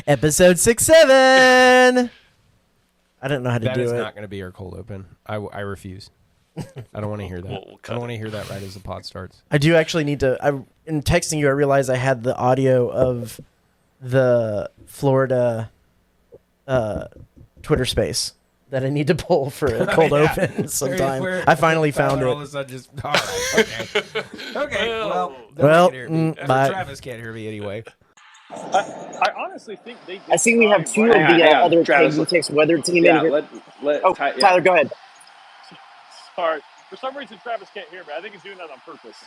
Episode 6-7. I don't know how to do it. That is not going to be our cold open. I refuse. I don't want to hear that. I don't want to hear that right as the pod starts. I do actually need to. In texting you, I realized I had the audio of the Florida Twitter space that I need to pull for a cold open sometime. I finally found it. All of a sudden just, all right, okay. Well, Travis can't hear me anyway. I honestly think they. I see we have two of the other KBTX weather team in here. Tyler, go ahead. Sorry. For some reason, Travis can't hear me. I think he's doing that on purpose.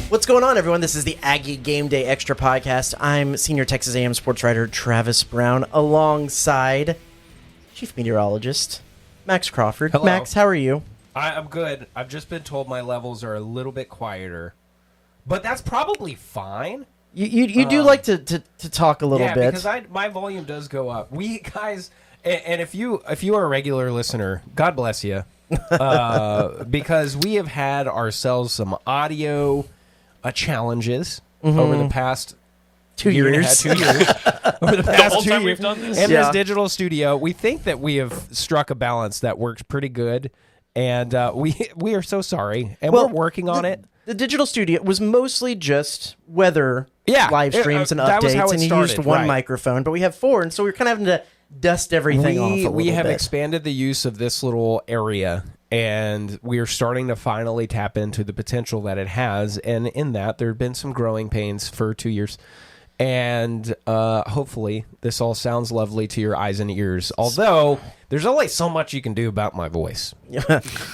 What's going on, everyone? This is the Aggie Game Day Extra Podcast. I'm senior Texas A&M sports writer Travis Brown, alongside chief meteorologist Max Crawford. Hello. Max, how are you? I'm good. I've just been told my levels are a little bit quieter, but that's probably fine. You do like to talk a little bit. Yeah, because my volume does go up. We guys, and if you are a regular listener, God bless you, because we have had ourselves some audio challenges over the past 2 years. 2 years. Over the past 2 years. We've done this. In this digital studio, we think that we have struck a balance that worked pretty good, and we are so sorry, and we're working on it. The digital studio was mostly just weather live streams and that was how updates, it and you started, used one right. microphone, but we have four, and so we're kind of having to dust everything off a little bit. We have expanded the use of this little area, and we are starting to finally tap into the potential that it has, and in that, there have been some growing pains for 2 years. And hopefully this all sounds lovely to your eyes and ears. Although there's only so much you can do about my voice.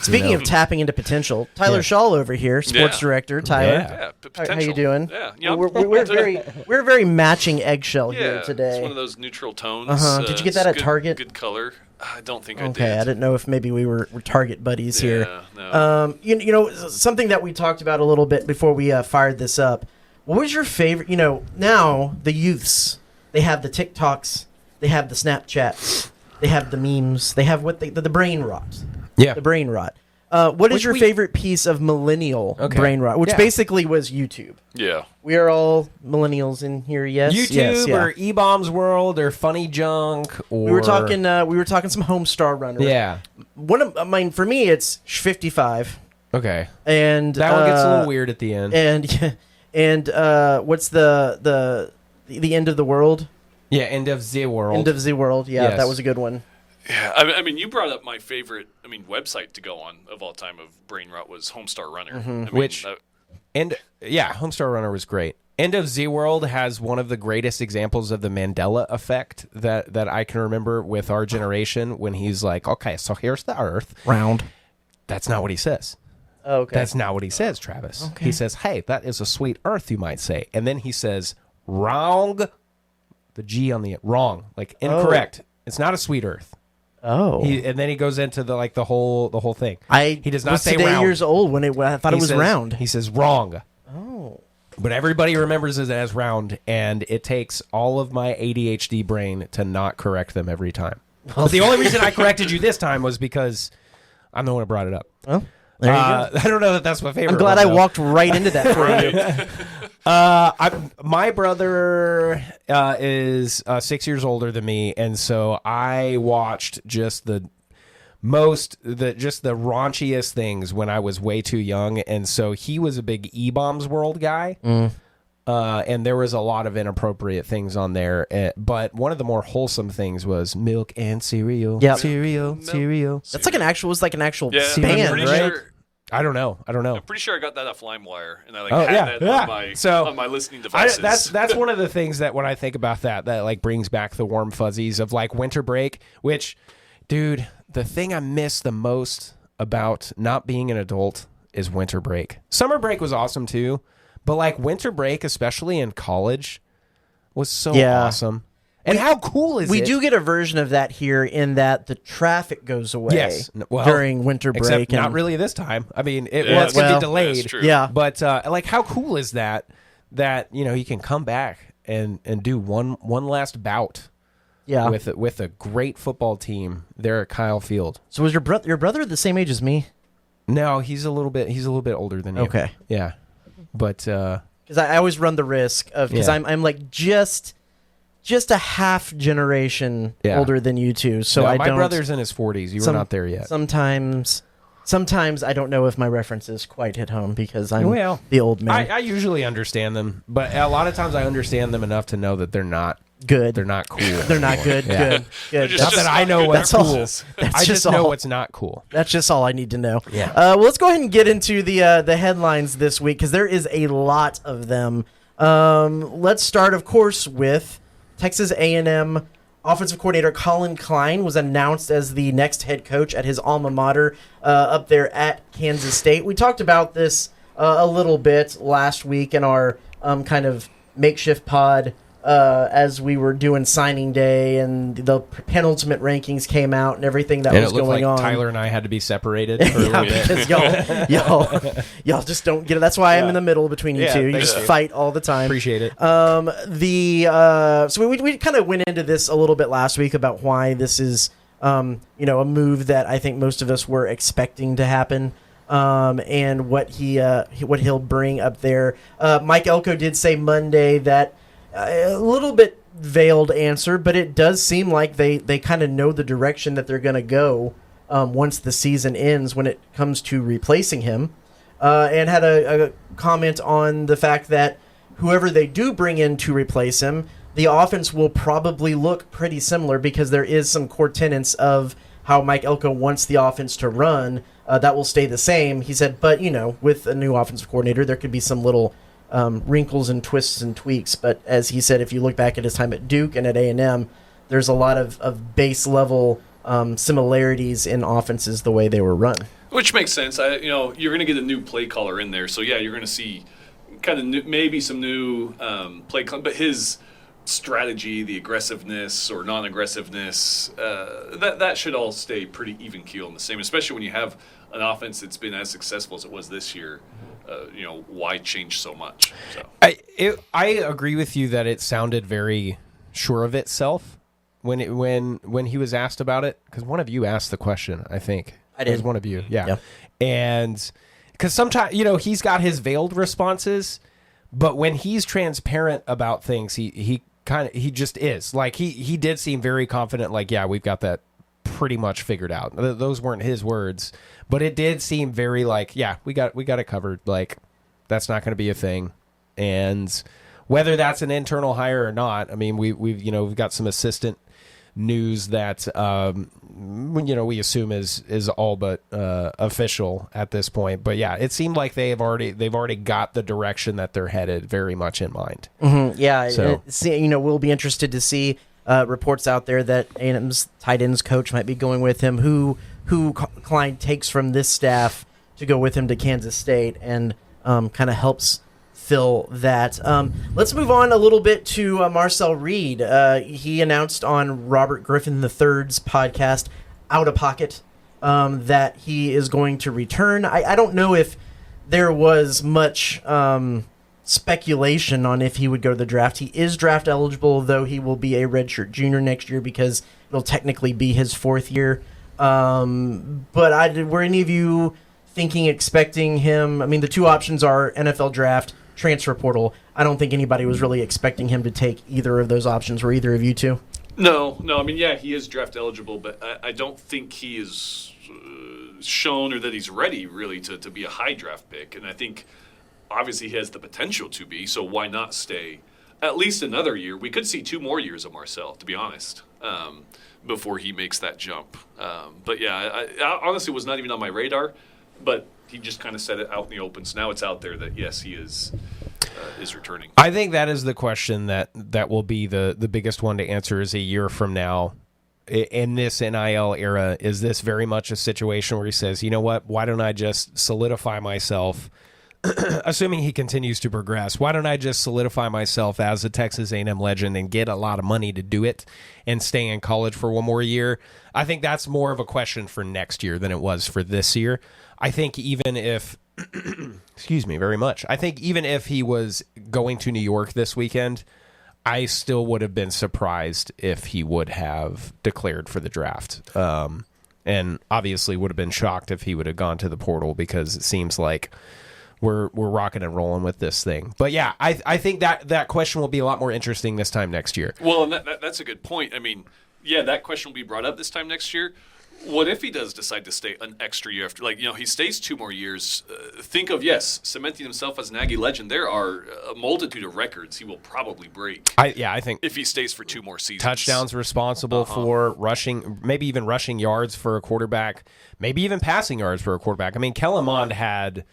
Speaking of tapping into potential, Tyler Shaw over here, sports director. Tyler, how you doing? Yeah, we're very matching eggshell here today. It's one of those neutral tones. Did you get that at Target? Good color. I don't think I did. Okay, I didn't know if maybe we were Target buddies here. No. You know, something that we talked about a little bit before we fired this up. What was your favorite? You know, now the youths, they have the TikToks, they have the Snapchats, they have the memes, they have the brain rot. Yeah. The brain rot. What is your favorite piece of millennial brain rot? Which basically was YouTube. Yeah. We are all millennials in here, yes? YouTube or E-Bombs World or Funny Junk or... We were talking some Homestar Runner. Yeah. One of mine, for me, it's 55. Okay. And that one gets a little weird at the end. And what's the end of the world? Yeah, end of the world. End of the world. Yeah, yes. That was a good one. Yeah, I mean, you brought up my favorite, website to go on of all time of brain rot was Homestar Runner. Homestar Runner was great. End of Z World has one of the greatest examples of the Mandela effect that I can remember with our generation when he's like, okay, so here's the Earth. Round. That's not what he says. Okay. That's not what he says, Travis. Okay. He says, hey, that is a sweet Earth, you might say. And then he says, wrong. The G on the wrong. Like, incorrect. It's not a sweet Earth. Oh. And then he goes into the whole thing. He does not was say today round. years old when I thought it was says, round. He says wrong. Oh. But everybody remembers it as round, and it takes all of my ADHD brain to not correct them every time. Well, the only reason I corrected you this time was because I'm the one who brought it up. Oh. There you go. I don't know that that's my favorite. I'm glad one, I walked right into that for you. My brother is 6 years older than me, and so I watched just the raunchiest things when I was way too young, and so he was a big E-Bombs World guy, and there was a lot of inappropriate things on there, but one of the more wholesome things was milk and cereal. Yep. Cereal. That's like an actual Yeah, band, I'm pretty right? sure. I don't know. I'm pretty sure I got that off LimeWire, and I had that on my listening devices. That's one of the things that when I think about that like brings back the warm fuzzies of like winter break. Which, dude, the thing I miss the most about not being an adult is winter break. Summer break was awesome too, but like winter break, especially in college, was so awesome. And how cool is it? We do get a version of that here in that the traffic goes away during winter break. Except not really this time. I mean, it's going to be delayed. That's true. Yeah. But like, how cool is that you know, you can come back and do one last bout Yeah. with a great football team there at Kyle Field. So was your brother the same age as me? No, he's a little bit older than you. Okay. Yeah. But because I always run the risk of, because I'm like just a half generation older than you two. So no, I my don't. My brother's in his 40s. You were not there yet. Sometimes I don't know if my references quite hit home because I'm the old man. I usually understand them, but a lot of times I understand them enough to know that they're not good. They're not cool. They're not good. Yeah. Good. Not that I know what's cool. I just know what's not cool. That's just all I need to know. Yeah. Well, let's go ahead and get into the headlines this week because there is a lot of them. Let's start, of course, with Texas A&M offensive coordinator Colin Klein was announced as the next head coach at his alma mater up there at Kansas State. We talked about this a little bit last week in our kind of makeshift pod as we were doing signing day and the penultimate rankings came out and everything that was going on. Tyler and I had to be separated for a little bit. Because y'all just don't get it. That's why I'm in the middle between you two. You just fight all the time. Appreciate it. So we kind of went into this a little bit last week about why this is a move that I think most of us were expecting to happen. And what he'll bring up there. Mike Elko did say Monday that a little bit veiled answer, but it does seem like they kind of know the direction that they're going to go once the season ends when it comes to replacing him, and had a comment on the fact that whoever they do bring in to replace him, the offense will probably look pretty similar because there is some core tenets of how Mike Elko wants the offense to run that will stay the same. He said, but with a new offensive coordinator, there could be some little wrinkles and twists and tweaks. But as he said, if you look back at his time at Duke and at A&M, there's a lot of base level similarities in offenses the way they were run. Which makes sense. You're going to get a new play caller in there. So, yeah, you're going to see kind of maybe some new play caller. But his strategy, the aggressiveness or non-aggressiveness, that should all stay pretty even keel and the same, especially when you have an offense that's been as successful as it was this year. Why change so much? So. I agree with you that it sounded very sure of itself when he was asked about it, because one of you asked the question. I think I did. It was one of you, yeah. And because sometimes he's got his veiled responses, but when he's transparent about things, he just is like he did seem very confident. Like, yeah, we've got that pretty much figured out. Those weren't his words, but it did seem very like, yeah, we got it covered. Like, that's not going to be a thing. And whether that's an internal hire or not, I mean, we've got some assistant news that we assume is all but official at this point. But yeah, it seemed like they've already got the direction that they're headed very much in mind. Mm-hmm. Yeah, so we'll be interested to see reports out there that A&M's tight ends coach might be going with him. Who Klein takes from this staff to go with him to Kansas State and kind of helps fill that. Let's move on a little bit to Marcel Reed. He announced on Robert Griffin III's podcast, Out of Pocket, that he is going to return. I don't know if there was much speculation on if he would go to the draft. He is draft eligible, though he will be a redshirt junior next year because it'll technically be his fourth year. But were any of you expecting him? I mean, the two options are NFL draft, transfer portal. I don't think anybody was really expecting him to take either of those options. Were either of you two? No. I mean, yeah, he is draft eligible, but I don't think he is shown or that he's ready really to be a high draft pick. And I think obviously he has the potential to be, so why not stay at least another year? We could see 2 more years of Marcel, to be honest, before he makes that jump. But yeah, I honestly was not even on my radar, but he just kind of said it out in the open. So now it's out there that, yes, he is returning. I think that is the question that will be the biggest one to answer is a year from now. In this NIL era, is this very much a situation where he says, you know what, why don't I just solidify myself, assuming he continues to progress, why don't I just solidify myself as a Texas A&M legend and get a lot of money to do it and stay in college for one more year? I think that's more of a question for next year than it was for this year. I think even if, excuse me very much, I think even if he was going to New York this weekend, I still would have been surprised if he would have declared for the draft. And obviously would have been shocked if he would have gone to the portal, because it seems like we're rocking and rolling with this thing. But yeah, I think that question will be a lot more interesting this time next year. Well, and that's a good point. I mean, yeah, that question will be brought up this time next year. What if he does decide to stay an extra year after? Like, he stays 2 more years. Think of, cementing himself as an Aggie legend. There are a multitude of records he will probably break. I think if he stays for 2 more seasons. Touchdowns responsible for rushing, maybe even rushing yards for a quarterback, maybe even passing yards for a quarterback. I mean, Kellen Mond had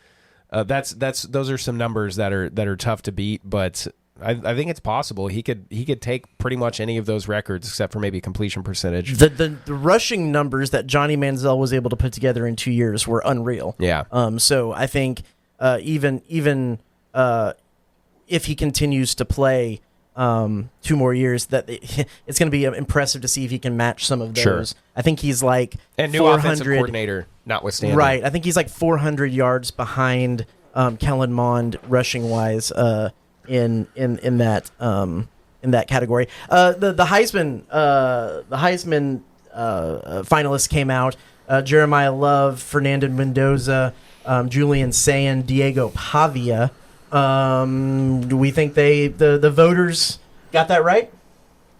those are some numbers that are tough to beat, but I think it's possible he could take pretty much any of those records except for maybe completion percentage. The rushing numbers that Johnny Manziel was able to put together in 2 years were unreal. Yeah. So I think even if he continues to play 2 more years, that it's going to be impressive to see if he can match some of those. Sure. I think he's like and new offensive coordinator notwithstanding. Right. I think he's like 400 yards behind Kellen Mond rushing wise. In that category, the Heisman finalists came out. Jeremiah Love, Fernando Mendoza, Julian Sayin, Diego Pavia. Do we think the voters got that right?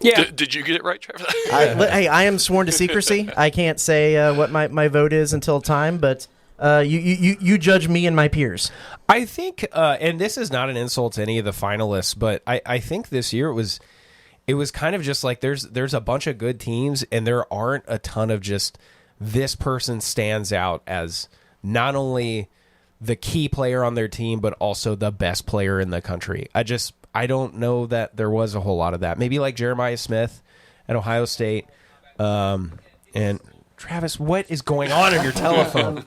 Yeah. Did you get it right, Trevor? I am sworn to secrecy. I can't say what my vote is until time, but. You judge me and my peers. I think, and this is not an insult to any of the finalists, but I think this year it was kind of just like there's a bunch of good teams, and there aren't a ton of just this person stands out as not only the key player on their team, but also the best player in the country. I don't know that there was a whole lot of that. Maybe like Jeremiah Smith at Ohio State, and Travis, what is going on your telephone?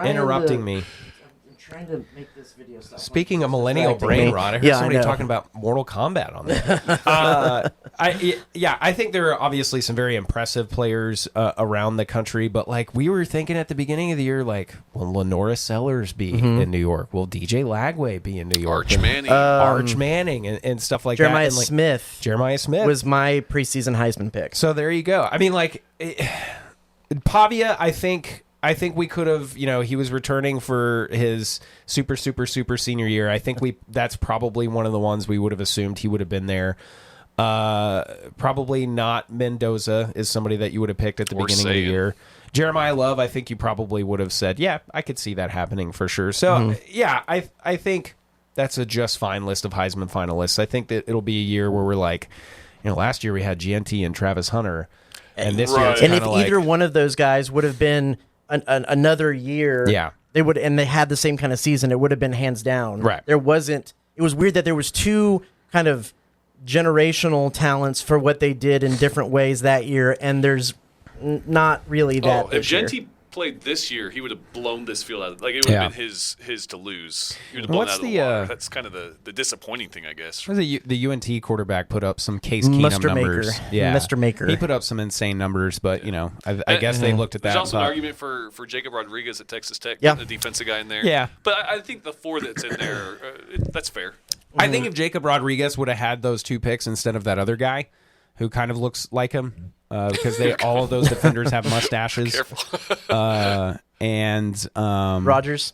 Interrupting me. I'm trying to make this video stop. Speaking of millennial brain rot, I heard somebody talking about Mortal Kombat on there. I think there are obviously some very impressive players around the country, but like we were thinking at the beginning of the year, like, will Lenora Sellers be in New York? Will DJ Lagway be in New York? Arch Manning and stuff like Jeremiah that. Jeremiah Smith was my preseason Heisman pick. So there you go. I mean, like... Pavia, I think we could have, he was returning for his super senior year. I think that's probably one of the ones we would have assumed he would have been there. Probably not Mendoza is somebody that you would have picked at the beginning of the year. Jeremiah Love, I think you probably would have said, yeah, I could see that happening for sure. So, I think that's a just fine list of Heisman finalists. I think that it'll be a year where we're like, last year we had GNT and Travis Hunter. And this year, and if either one of those guys would have been another year, they would, and they had the same kind of season, it would have been hands down. Right. There wasn't. It was weird that there was 2 kind of generational talents for what they did in different ways that year, and there's not really that. If GNT played this year, he would have blown this field out. Like, it would have been his to lose. He would have blown out of the water. That's kind of the disappointing thing, I guess. The UNT quarterback put up some Case Keenum numbers. Mr. Maker. He put up some insane numbers, but I guess they looked at that. There's also an argument for Jacob Rodriguez at Texas Tech, the defensive guy in there. Yeah, but I think the 4 that's in there, that's fair. I think if Jacob Rodriguez would have had those 2 picks instead of that other guy, who kind of looks like him, because all of those defenders have mustaches. Careful. And Rogers.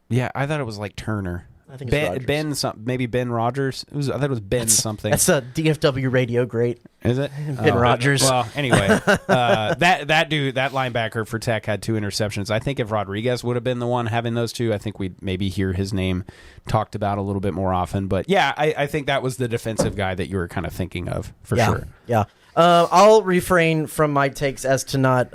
Yeah, I thought it was like Turner. I think it's Rogers. Maybe Ben Rogers. I thought it was Ben something. That's a DFW radio great. Is it? Ben Rogers. Well, anyway, that dude, that linebacker for Tech had 2 interceptions. I think if Rodriguez would have been the one having those 2, I think we'd maybe hear his name talked about a little bit more often. But yeah, I think that was the defensive guy that you were kind of thinking of for sure. Yeah. I'll refrain from my takes as to not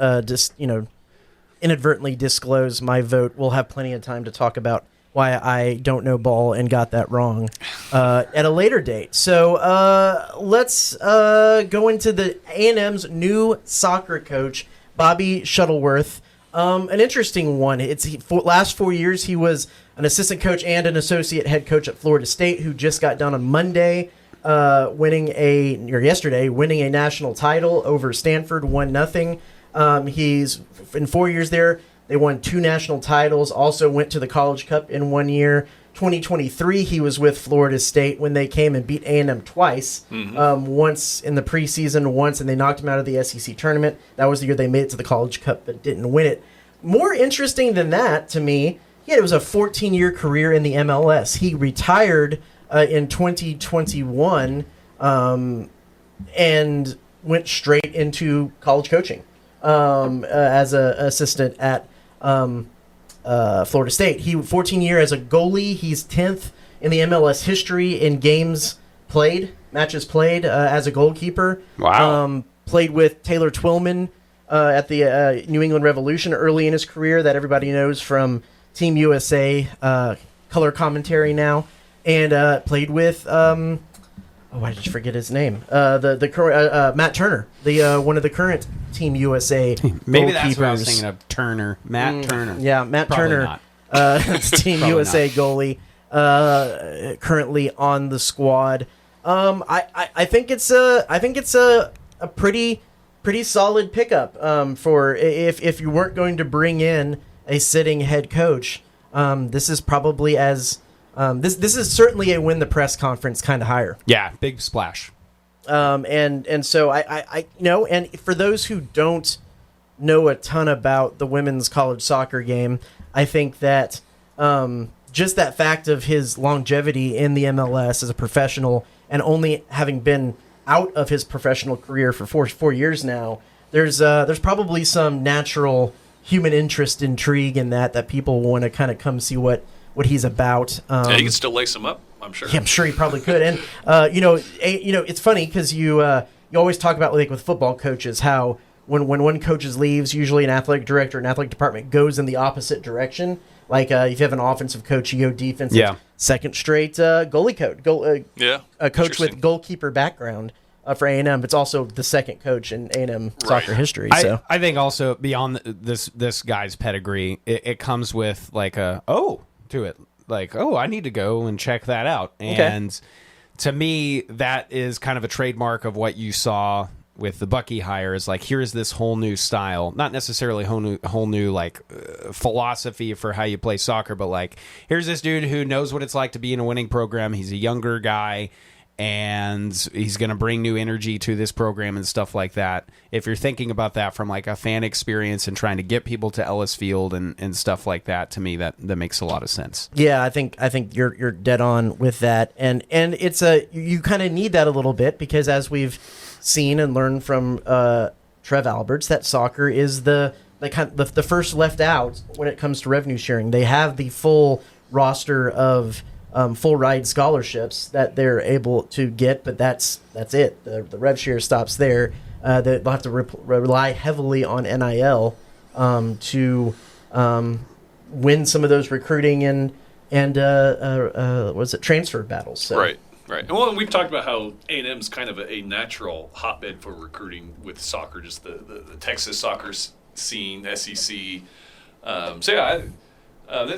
inadvertently disclose my vote. We'll have plenty of time to talk about why I don't know ball and got that wrong at a later date. So let's go into the A&M's new soccer coach, Bobby Shuttleworth. An interesting one. Last 4 years he was an assistant coach and an associate head coach at Florida State, who just got done on Monday winning a national title over Stanford, 1-0. He's in 4 years there. They won 2 national titles, also went to the College Cup in 1 year. 2023, he was with Florida State when they came and beat A&M twice, once in the preseason, once, and they knocked him out of the SEC tournament. That was the year they made it to the College Cup but didn't win it. More interesting than that, to me, it was a 14-year career in the MLS. He retired in 2021 and went straight into college coaching as an assistant at Florida State. He 14 year as a goalie. He's 10th in the MLS history in matches played as a goalkeeper. Wow. Played with Taylor Twillman at the New England Revolution early in his career, that everybody knows from Team USA color commentary now, and played with I just forget his name. The current Matt Turner, the one of the current Team USA. Maybe that's what I was thinking of. Turner, Matt Turner. Yeah, Matt Probably Turner, not. Team USA goalie, currently on the squad. I think it's a pretty solid pickup for if you weren't going to bring in a sitting head coach. This is probably this is certainly a win the press conference kind of hire. Yeah, big splash. And so I and for those who don't know a ton about the women's college soccer game, I think that just that fact of his longevity in the MLS as a professional and only having been out of his professional career for four years now, there's probably some natural human interest, intrigue in that people want to kind of come see what he's about. Yeah, he can still lace him up, I'm sure. Yeah, I'm sure he probably could. And it's funny because you always talk about, like, with football coaches, how when one coach leaves, usually an athletic director, an athletic department goes in the opposite direction. Like if you have an offensive coach, you go defensive. Yeah. Second straight goalie coach. A coach with goalkeeper background for A&M. It's also the second coach in A&M soccer history. So I think also beyond this guy's pedigree, it comes with like to it. Like, I need to go and check that out. And to me, that is kind of a trademark of what you saw with the Bucky hire. Is like, here's this whole new style, not necessarily whole new like philosophy for how you play soccer, but like, here's this dude who knows what it's like to be in a winning program. He's a younger guy, and he's going to bring new energy to this program and stuff like that. If you're thinking about that from like a fan experience and trying to get people to Ellis Field and stuff like that, to me that makes a lot of sense. Yeah, I think you're dead on with that, and it's you kind of need that a little bit, because as we've seen and learned from Trev Alberts, that soccer is the first left out when it comes to revenue sharing. They have the full roster of full ride scholarships that they're able to get, but that's it. The rev share stops there. They'll have to rely heavily on NIL to win some of those recruiting and transfer battles. So. Right. Well, we've talked about how A&M's kind of a natural hotbed for recruiting with soccer, just the Texas soccer scene, SEC. That's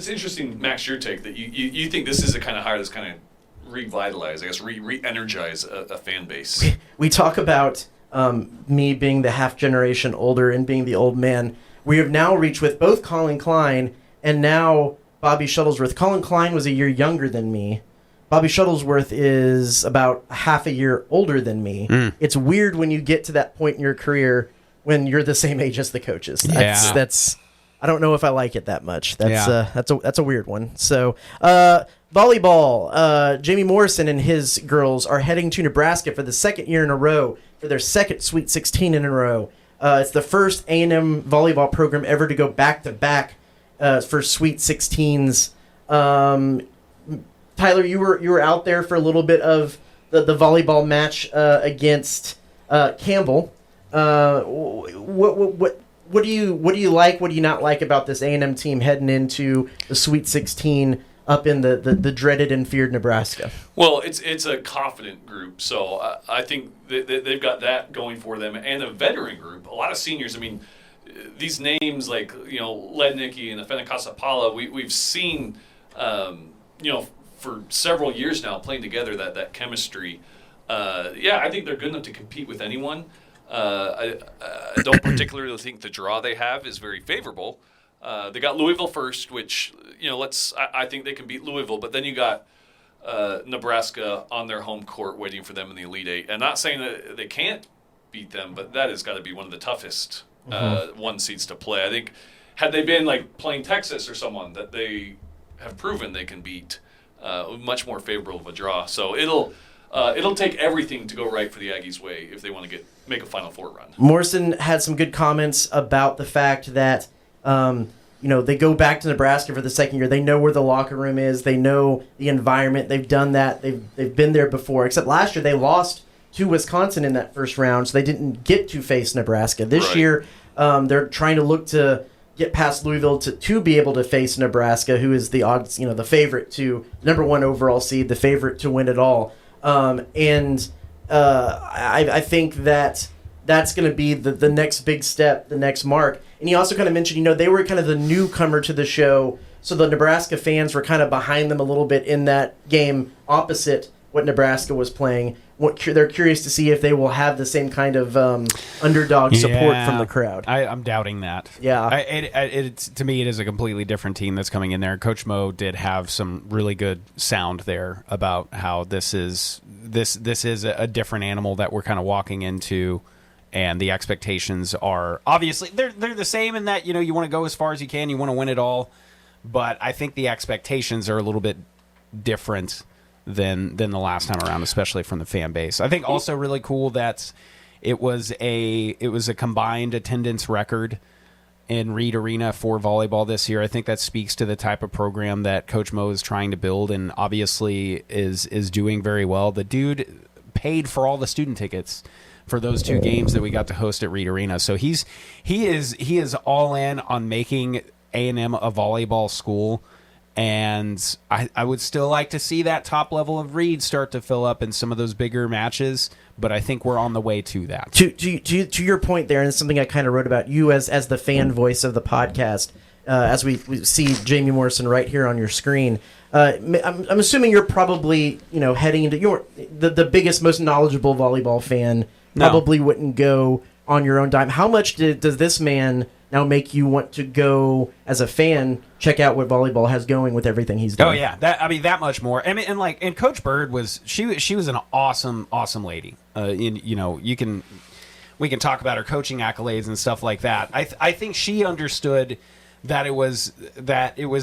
interesting, Max, your take, that you think this is the kind of hire that's kind of revitalize, I guess, re-energize a fan base. We talk about me being the half generation older and being the old man. We have now reached with both Colin Klein and now Bobby Shuttlesworth. Colin Klein was a year younger than me. Bobby Shuttlesworth is about half a year older than me. It's weird when you get to that point in your career when you're the same age as the coaches. That's I don't know if I like it that much. That's a weird one. So, volleyball. Jamie Morrison and his girls are heading to Nebraska for the second year in a row for their second Sweet 16 in a row. It's the first A&M volleyball program ever to go back-to-back for Sweet 16s. Tyler, you were out there for a little bit of the volleyball match against Campbell. What do you like? What do you not like about this A&M team heading into the Sweet 16 up in the dreaded and feared Nebraska? Well, it's a confident group, so I think they've got that going for them, and a veteran group. A lot of seniors. I mean, these names like Lednicki and Afena-Kasapala, we've seen for several years now playing together that chemistry. I think they're good enough to compete with anyone. I don't particularly think the draw they have is very favorable, They got Louisville first, which I think they can beat Louisville. But then you got Nebraska on their home court waiting for them in the Elite Eight. And not saying that they can't beat them, but that has got to be one of the toughest one seeds to play. I think had they been like playing Texas or someone that they have proven they can beat, much more favorable of a draw. So it'll take everything to go right for the Aggies' way if they want to make a Final Four run. Morrison had some good comments about the fact that they go back to Nebraska for the second year. They know where the locker room is. They know the environment. They've done that. They've been there before. Except last year they lost to Wisconsin in that first round, so they didn't get to face Nebraska. This year they're trying to look to get past Louisville to be able to face Nebraska, who is the odds, the favorite to number 1 overall seed, the favorite to win it all. I think that's going to be the next big step, the next mark. And he also kind of mentioned, they were kind of the newcomer to the show, so the Nebraska fans were kind of behind them a little bit in that game opposite what Nebraska was playing. They're curious to see if they will have the same kind of underdog support from the crowd. I'm doubting that. Yeah, to me, it is a completely different team that's coming in there. Coach Mo did have some really good sound there about how this is a different animal that we're kind of walking into, and the expectations are obviously they're the same in that you want to go as far as you can, you want to win it all, but I think the expectations are a little bit different than the last time around, especially from the fan base. I think also really cool that it was a combined attendance record in Reed Arena for volleyball this year. I think that speaks to the type of program that Coach Mo is trying to build, and obviously is doing very well. The dude paid for all the student tickets for those 2 games that we got to host at Reed Arena. So he is all in on making A&M a volleyball school. And I would still like to see that top level of Reed start to fill up in some of those bigger matches, but I think we're on the way to that. To your point there, and it's something I kind of wrote about you as the fan voice of the podcast, as we see Jamie Morrison right here on your screen. I'm assuming you're probably heading into the biggest, most knowledgeable volleyball fan. Probably wouldn't go on your own dime. How much does this man now make you want to go as a fan check out what volleyball has going with everything he's done? Oh yeah, that much more. I mean, and Coach Bird was she was an awesome lady. We can talk about her coaching accolades and stuff like that. I think she understood that it was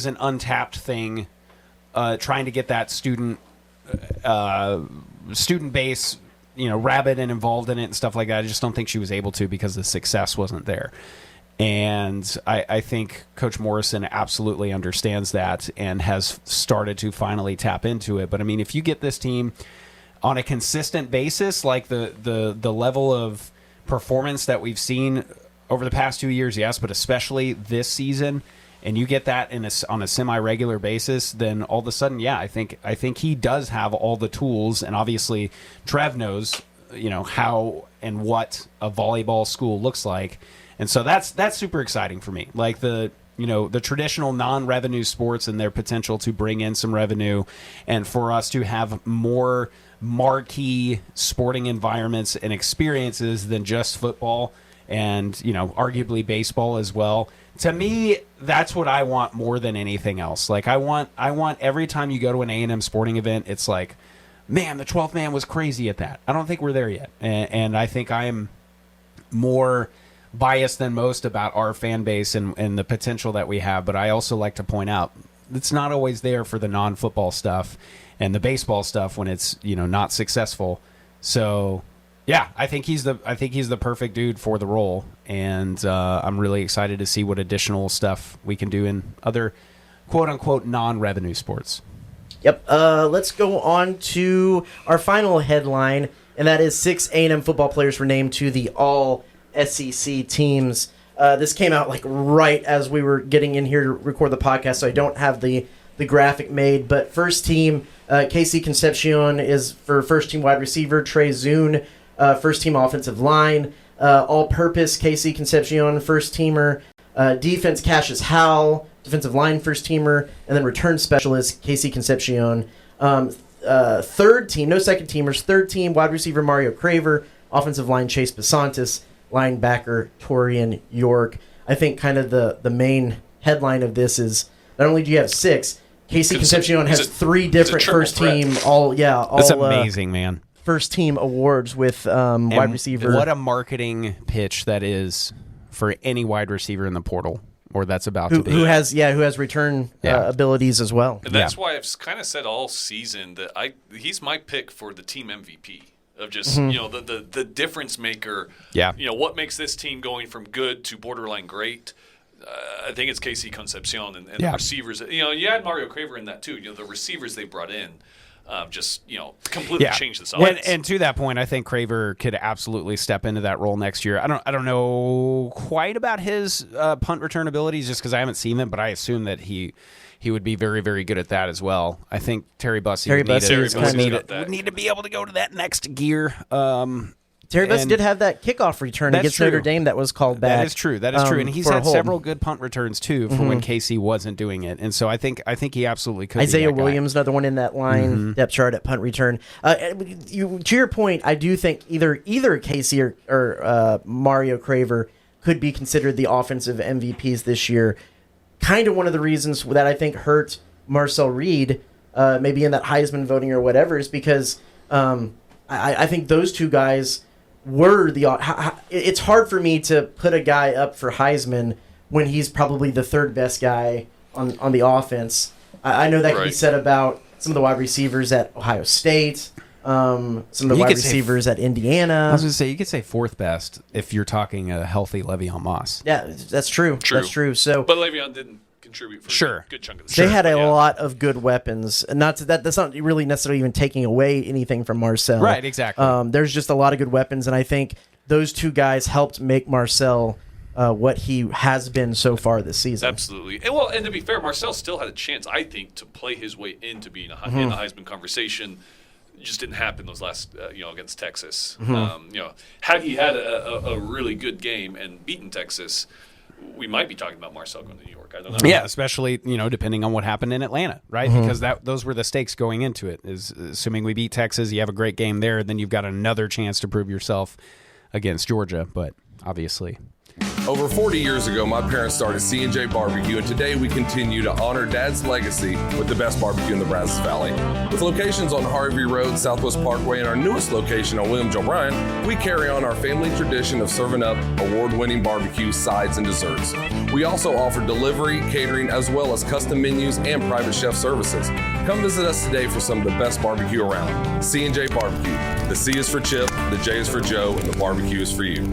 an untapped thing, trying to get that student base rabid and involved in it and stuff like that. I just don't think she was able to because the success wasn't there. And I think Coach Morrison absolutely understands that and has started to finally tap into it. But I mean, if you get this team on a consistent basis, like the level of performance that we've seen over the past 2 years, yes, but especially this season, and you get that on a semi-regular basis, then all of a sudden, yeah, I think he does have all the tools, and obviously Trev knows, how and what a volleyball school looks like. And so that's super exciting for me. Like the traditional non-revenue sports and their potential to bring in some revenue, and for us to have more marquee sporting environments and experiences than just football and, arguably baseball as well. To me, that's what I want more than anything else. Like I want every time you go to an A&M sporting event, it's like, man, the 12th man was crazy at that. I don't think we're there yet. And I think I am more biased than most about our fan base and the potential that we have, but I also like to point out it's not always there for the non-football stuff and the baseball stuff when it's not successful. So yeah, I think he's the perfect dude for the role, and I'm really excited to see what additional stuff we can do in other quote unquote non-revenue sports. Yep. Let's go on to our final headline, and that is 6 A&M football players were named to the all SEC teams. This came out like right as we were getting in here to record the podcast, so I don't have the graphic made. But first team, KC Concepcion is for first team wide receiver. Trey Zune, first team offensive line. All-purpose KC Concepcion, first teamer. Defense, Cassius Howell, defensive line first teamer, and then return specialist KC Concepcion. Third team, no second teamers. Third team wide receiver Mario Craver, offensive line Chase Basantis, linebacker Torian York. I think kind of the main headline of this is not only do you have 6, KC Concepcion has 3 different first team. That's amazing, man. First team awards with wide receiver. What a marketing pitch that is for any wide receiver in the portal, or that's about to be. Who has return abilities as well. And that's why I've kind of said all season that he's my pick for the team MVP of just the difference maker. Yeah. What makes this team going from good to borderline great. I think it's KC Concepcion and the receivers. You had Mario Craver in that too. The receivers they brought in. Completely changed this offense. And to that point, I think Craver could absolutely step into that role next year. I don't know quite about his punt return abilities just because I haven't seen them, but I assume that he would be very, very good at that as well. I think Terry Bussey would need to be able to go to that next gear. Terry Bussey did have that kickoff return against Notre Dame that was called back. That is true. And he's had several good punt returns too for when KC wasn't doing it. And so I think he absolutely could. Isaiah Williams, another one in that line, depth chart at punt return. To your point, I do think either KC or Mario Craver could be considered the offensive MVPs this year. Kind of one of the reasons that I think hurt Marcel Reed, maybe in that Heisman voting or whatever, is because I think those two guys were it's hard for me to put a guy up for Heisman when he's probably the third best guy on the offense. I know that can be said about some of the wide receivers at Ohio State, some of the wide receivers at Indiana. I was going to say, you could say 4th best if you're talking a healthy Le'Veon Moss. Yeah, that's true. That's true. So, but Le'Veon didn't contribute for a good chunk of the season. They had a lot of good weapons. And that's not really necessarily even taking away anything from Marcel. Right, exactly. There's just a lot of good weapons, and I think those two guys helped make Marcel what he has been so far this season. Absolutely. And to be fair, Marcel still had a chance, I think, to play his way into being in the Heisman conversation. It just didn't happen those last, against Texas. Had he had a really good game and beaten Texas, we might be talking about Marcel going to New York. I don't know. Yeah, especially depending on what happened in Atlanta, right? Because those were the stakes going into it. Is assuming we beat Texas, you have a great game there, then you've got another chance to prove yourself against Georgia. But obviously, over 40 years ago, my parents started C&J Barbecue, and today we continue to honor Dad's legacy with the best barbecue in the Brazos Valley. With locations on Harvey Road, Southwest Parkway, and our newest location on William J. Bryan, we carry on our family tradition of serving up award-winning barbecue, sides, and desserts. We also offer delivery, catering, as well as custom menus and private chef services. Come visit us today for some of the best barbecue around. C&J Barbecue. The C is for Chip, the J is for Joe, and the barbecue is for you.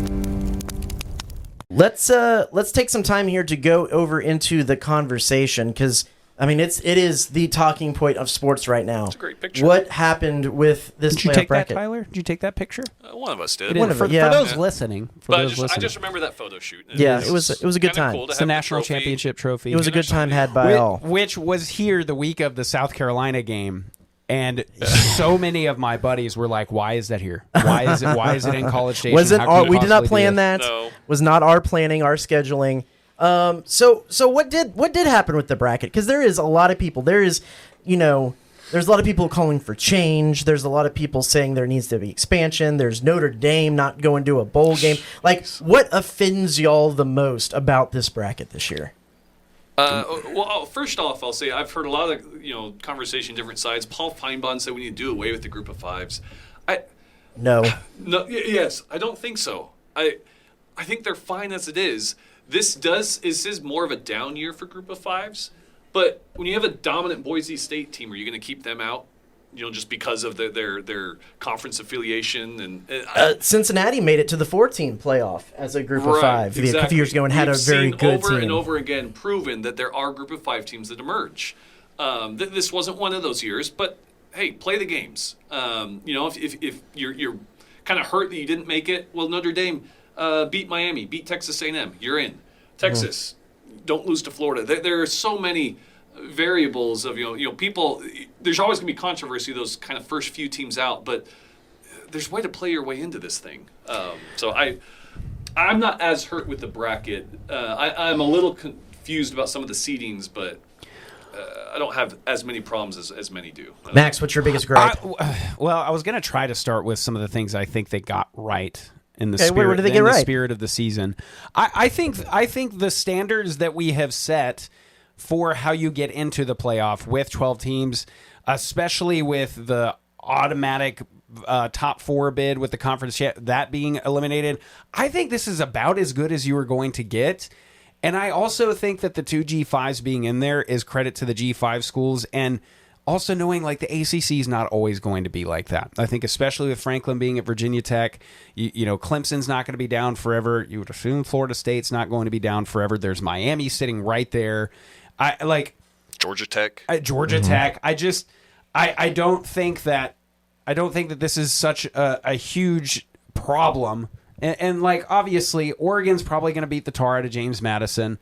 Let's take some time here to go over into the conversation because it is the talking point of sports right now. It's a great picture. What happened with this playoff bracket? Did you take that, Tyler? Did you take that picture? One of us did. For those listening, I just remember that photo shoot. It was a good time. Cool, it's the national championship trophy. It was a good time had by all. Which was here the week of the South Carolina game. And so many of my buddies were like, "Why is that here? Why is it in College Station?" We did not plan that. No. Was not our planning, our scheduling. So what did happen with the bracket? Because there is a lot of people. There's a lot of people calling for change. There's a lot of people saying there needs to be expansion. There's Notre Dame not going to a bowl game. Like, what offends y'all the most about this bracket this year? First off, I'll say I've heard a lot of conversation, different sides. Paul Feinbaum said we need to do away with the group of fives. No. Yes, I don't think so. I think they're fine as it is. This is more of a down year for group of fives. But when you have a dominant Boise State team, are you going to keep them out? Just because of their conference affiliation and Cincinnati made it to the 4-team playoff as a group of five a few years ago and had a very good team. Over and over again proven that there are group of 5 teams that emerge. This wasn't one of those years, but hey, play the games. If you're kind of hurt that you didn't make it, well, Notre Dame beat Miami, beat Texas A&M. You're in. Texas, don't lose to Florida. There are so many variables of people. There's always going to be controversy those kind of first few teams out, but there's a way to play your way into this thing. So I'm not as hurt with the bracket. I'm a little confused about some of the seedings, but I don't have as many problems as many do. Max, what's your biggest gripe? I was going to try to start with some of the things I think they got right. in the Okay, spirit, what did they get in the right? spirit of the season. I think the standards that we have set for how you get into the playoff with 12 teams, especially with the automatic top 4 bid with the conference that being eliminated, I think this is about as good as you are going to get. And I also think that the 2 G5s being in there is credit to the G5 schools, and also knowing like the ACC is not always going to be like that. I think especially with Franklin being at Virginia Tech, you know, Clemson's not going to be down forever. You would assume Florida State's not going to be down forever. There's Miami sitting right there. I like Georgia Tech. Georgia Tech. I don't think that this is such a huge problem. And like, obviously, Oregon's probably going to beat the tar out of James Madison.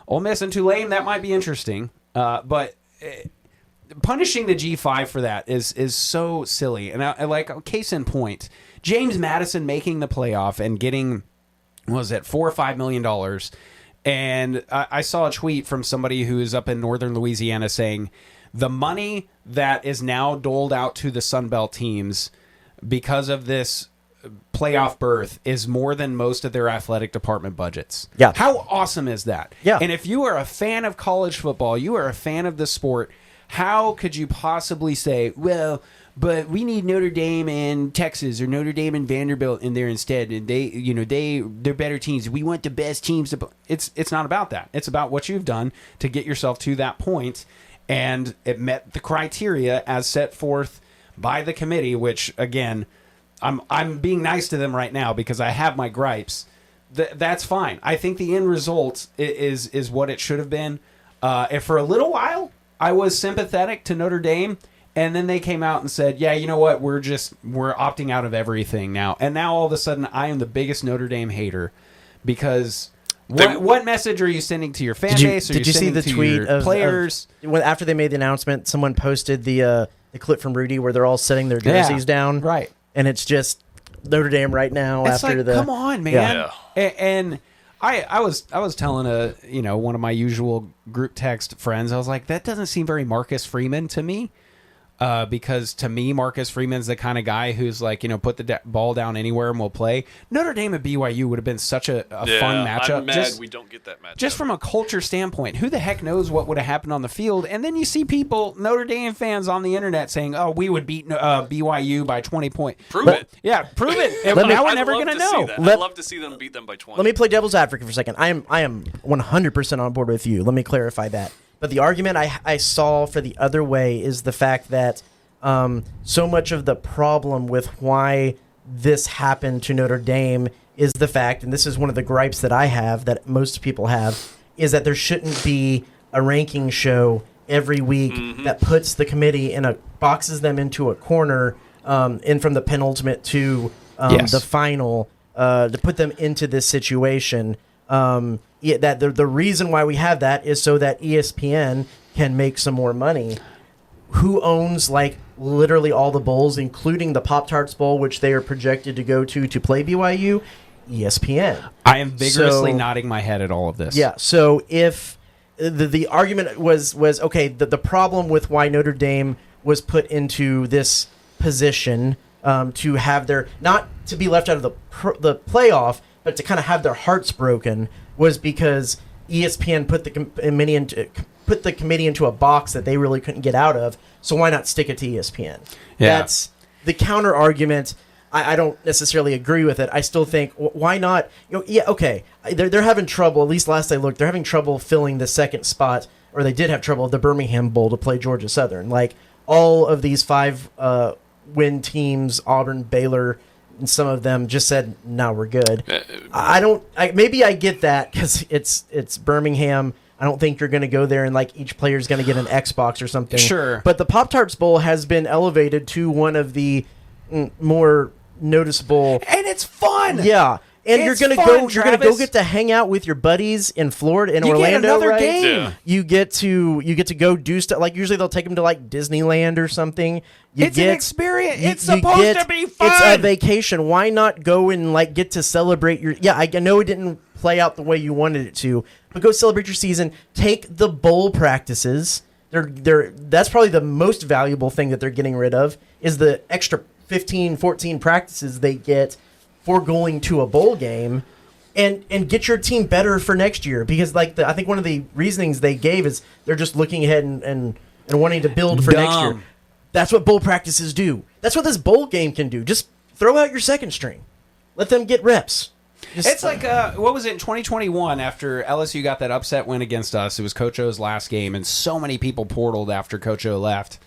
Ole Miss and Tulane, that might be interesting. But punishing the G5 for that is so silly. And I like, case in point, James Madison making the playoff and getting, what was it, $4 or $5 million. And I saw a tweet from somebody who is up in northern Louisiana saying the money that is now doled out to the Sun Belt teams because of this playoff berth is more than most of their athletic department budgets. Yeah. How awesome is that? Yeah. And if you are a fan of college football, you are a fan of the sport, how could you possibly say, well, but we need Notre Dame and Texas or Notre Dame and Vanderbilt in there instead, and they're better teams. We want the best teams. It's not about that. It's about what you've done to get yourself to that point, and it met the criteria as set forth by the committee, which again, I'm being nice to them right now because I have my gripes. That's fine. I think the end result is what it should have been. And for a little while, I was sympathetic to Notre Dame, and then they came out and said, yeah, you know what, we're opting out of everything now. And now all of a sudden I am the biggest Notre Dame hater because what message are you sending to your fan base? Did you see the tweet of players? After they made the announcement, someone posted the clip from Rudy where they're all setting their jerseys down. Right. And it's just Notre Dame right now It's after like, come on, man. Yeah. And I was telling one of my usual group text friends, I was like, that doesn't seem very Marcus Freeman to me. Because to me, Marcus Freeman's the kind of guy who's like, put the ball down anywhere and we'll play. Notre Dame and BYU would have been such a fun matchup. I'm mad we don't get that matchup. Just from a culture standpoint, who the heck knows what would have happened on the field? And then you see people, Notre Dame fans on the internet saying, oh, we would beat BYU by 20 points. Prove it. Yeah, prove it. And now we're never going to know. I'd love to see them beat them by 20. Let me play devil's advocate for a second. I am 100% on board with you. Let me clarify that. But the argument I saw for the other way is the fact that so much of the problem with why this happened to Notre Dame is the fact, and this is one of the gripes that I have, that most people have, is that there shouldn't be a ranking show every week that puts the committee boxes them into a corner, and from the penultimate to the final, to put them into this situation. That the reason why we have that is so that ESPN can make some more money. Who owns literally all the bowls, including the Pop-Tarts Bowl, which they are projected to go to play BYU? ESPN. I am vigorously nodding my head at all of this. Yeah. So if the argument was okay, the problem with why Notre Dame was put into this position to have their, not to be left out of the playoff, but to kind of have their hearts broken, was because ESPN put the committee into a box that they really couldn't get out of. So why not stick it to ESPN? Yeah. That's the counter argument. I don't necessarily agree with it. I still think, why not? Okay, they're having trouble. At least last I looked, they're having trouble filling the second spot, or they did have trouble at the Birmingham Bowl to play Georgia Southern. All of these 5-win teams, Auburn, Baylor, and some of them just said, "No, we're good." Maybe I get that because it's Birmingham. I don't think you're going to go there and each player is going to get an Xbox or something. Sure. But the Pop-Tarts Bowl has been elevated to one of the more noticeable, and it's fun. Yeah. And It's you're gonna fun, go get to hang out with your buddies in Florida, in Orlando. Get another right? game. Yeah. You get to go do stuff. Usually they'll take them to Disneyland or something. It's an experience. It's supposed to be fun. It's a vacation. Why not go and get to celebrate your? Yeah, I know it didn't play out the way you wanted it to, but go celebrate your season. Take the bowl practices. That's probably the most valuable thing that they're getting rid of, is the extra 15, 14 practices they get. for going to a bowl game and get your team better for next year. Because I think one of the reasonings they gave is they're just looking ahead and wanting to build for next year. That's what bowl practices do. That's what this bowl game can do. Just throw out your second string. Let them get reps. It's like, what was it, in 2021 after LSU got that upset win against us? It was Coach O's last game, and so many people portaled after Coach O left.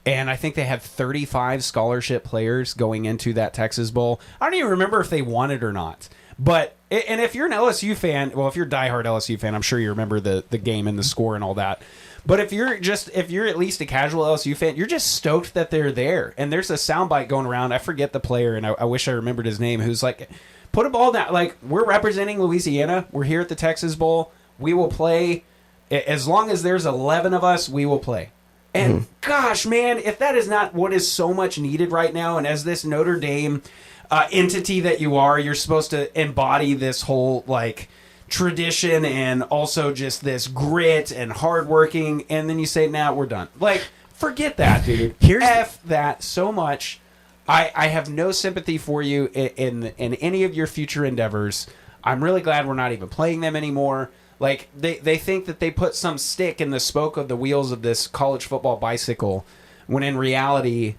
And I think they had 35 scholarship players going into that Texas Bowl. I don't even remember if they won it or not. But, and if you're an LSU fan, well, if you're a diehard LSU fan, I'm sure you remember the game and the score and all that. But if you're at least a casual LSU fan, you're just stoked that they're there. And there's a soundbite going around. I forget the player, and I wish I remembered his name, who's like, put a ball down. Like, we're representing Louisiana. We're here at the Texas Bowl. We will play. As long as there's 11 of us, we will play. And gosh, man, if that is not what is so much needed right now, and as this Notre Dame entity that you are, you're supposed to embody this whole, like, tradition and also just this grit and hardworking, and then you say, nah, we're done. Like, forget that, dude. F that so much. I have no sympathy for you in any of your future endeavors. I'm really glad we're not even playing them anymore. Like, they think that they put some stick in the spoke of the wheels of this college football bicycle, when in reality,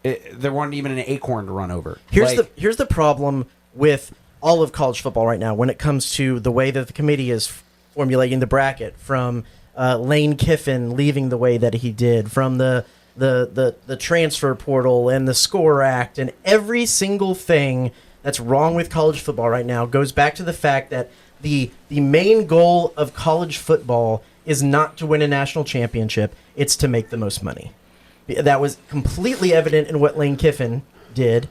there wasn't even an acorn to run over. Here's the problem with all of college football right now when it comes to the way that the committee is formulating the bracket, from Lane Kiffin leaving the way that he did, from the transfer portal and the SCORE Act, and every single thing that's wrong with college football right now goes back to the fact that the main goal of college football is not to win a national championship, it's to make the most money. That was completely evident in what Lane Kiffin did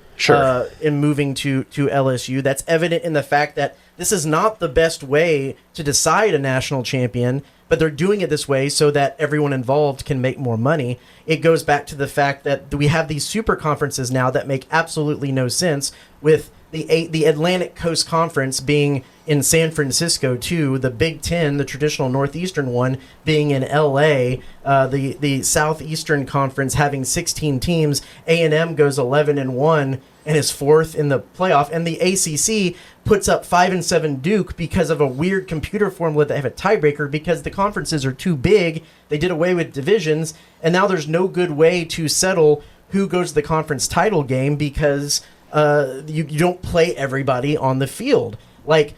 in moving to LSU. That's evident in the fact that this is not the best way to decide a national champion, but they're doing it this way so that everyone involved can make more money. It goes back to the fact that we have these super conferences now that make absolutely no sense, with the Atlantic Coast Conference being in San Francisco too, the Big Ten, the traditional Northeastern one, being in LA, the Southeastern Conference having 16 teams. A&M goes 11-1 and is fourth in the playoff, and the ACC puts up 5-7 Duke because of a weird computer formula that have a tiebreaker because the conferences are too big. They did away with divisions, and now there's no good way to settle who goes to the conference title game because you don't play everybody on the field. Like,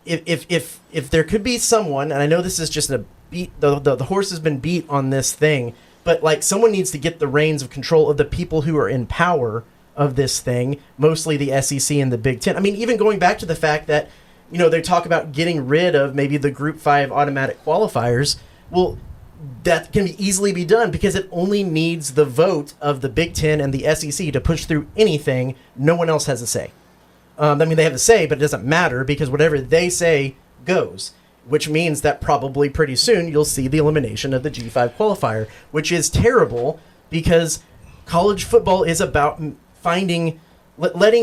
if there could be someone, and I know this is just a beat, the horse has been beat on this thing, but like, someone needs to get the reins of control of the people who are in power of this thing, mostly the SEC and the Big Ten. I mean, even going back to the fact that, they talk about getting rid of maybe the Group 5 automatic qualifiers. Well, that can easily be done because it only needs the vote of the Big Ten and the SEC to push through anything. No one else has a say. They have a say, but it doesn't matter because whatever they say goes, which means that probably pretty soon you'll see the elimination of the G5 qualifier, which is terrible because college football is about letting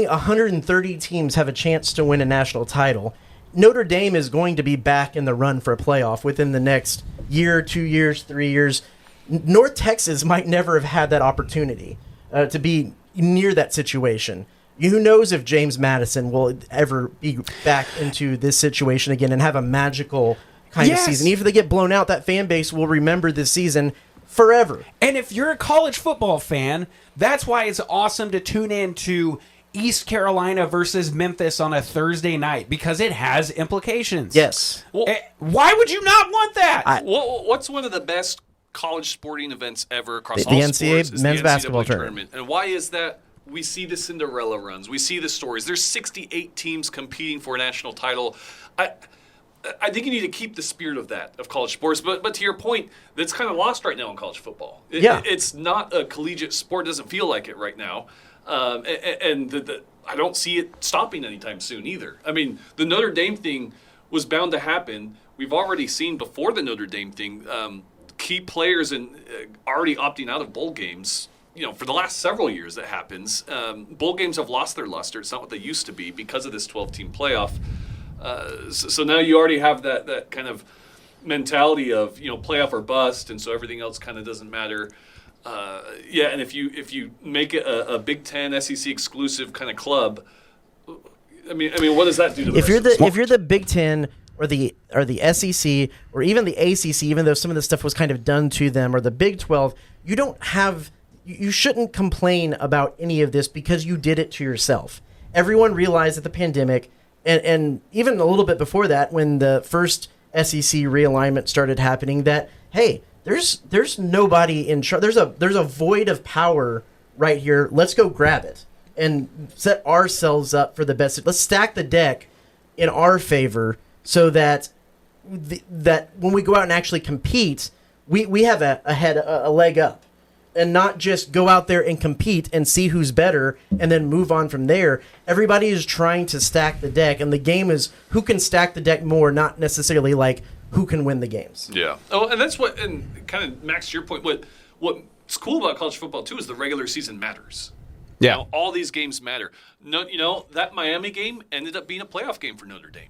130 teams have a chance to win a national title. Notre Dame is going to be back in the run for a playoff within the next year, 2 years, 3 years. North Texas might never have had that opportunity to be near that situation. Who knows if James Madison will ever be back into this situation again and have a magical kind of season. Even if they get blown out, that fan base will remember this season forever. And if you're a college football fan, that's why it's awesome to tune in to East Carolina versus Memphis on a Thursday night, because it has implications. Yes. Well, why would you not want that? What's one of the best college sporting events ever across the all NCAA sports? men's the basketball NCAA tournament. And why is that? We see the Cinderella runs. We see the stories. There's 68 teams competing for a national title. I think you need to keep the spirit of that, of college sports. But to your point, that's kind of lost right now in college football. It's not a collegiate sport. It doesn't feel like it right now. And I don't see it stopping anytime soon either. I mean, the Notre Dame thing was bound to happen. We've already seen before the Notre Dame thing, key players already opting out of bowl games. For the last several years that happens. Bowl games have lost their luster. It's not what they used to be because of this 12-team playoff. So now you already have that kind of mentality of, playoff or bust, and so everything else kind of doesn't matter. And if you make it a Big Ten SEC exclusive kind of club, I mean, what does that do to the if you're the Big Ten or the SEC or even the ACC, even though some of the stuff was kind of done to them, or the Big 12, you shouldn't complain about any of this because you did it to yourself. Everyone realized that the pandemic, and even a little bit before that, when the first SEC realignment started happening, that hey, there's nobody in charge. There's a void of power right here. Let's go grab it and set ourselves up for the best. Let's stack the deck in our favor so that that when we go out and actually compete, we have a leg up, and not just go out there and compete and see who's better and then move on from there. Everybody is trying to stack the deck, and the game is who can stack the deck more, not necessarily like who can win the games. Yeah. Oh, and that's what, and kind of Max, to your point, what's cool about college football too is the regular season matters. Yeah. All these games matter. No, that Miami game ended up being a playoff game for Notre Dame.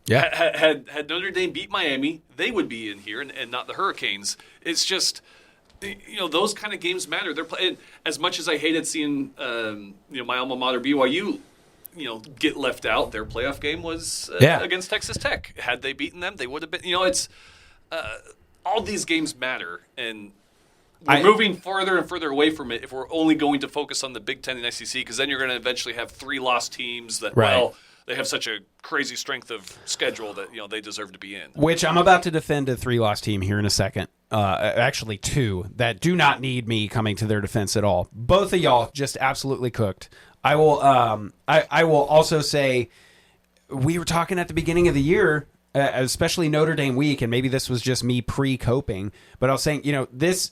Yeah. Had Notre Dame beat Miami, they would be in here and not the Hurricanes. It's just, those kind of games matter. They're playing, as much as I hated seeing, my alma mater BYU, get left out. Their playoff game was against Texas Tech. Had they beaten them, they would have been. It's all these games matter, and we're moving further and further away from it if we're only going to focus on the Big Ten and SEC, because then you're going to eventually have 3 lost teams that they have such a crazy strength of schedule that they deserve to be in. Which I'm about to defend a 3-loss team here in a second. Actually 2 that do not need me coming to their defense at all. Both of y'all just absolutely cooked. I will also say, we were talking at the beginning of the year, especially Notre Dame week, and maybe this was just me pre-coping, but I was saying, this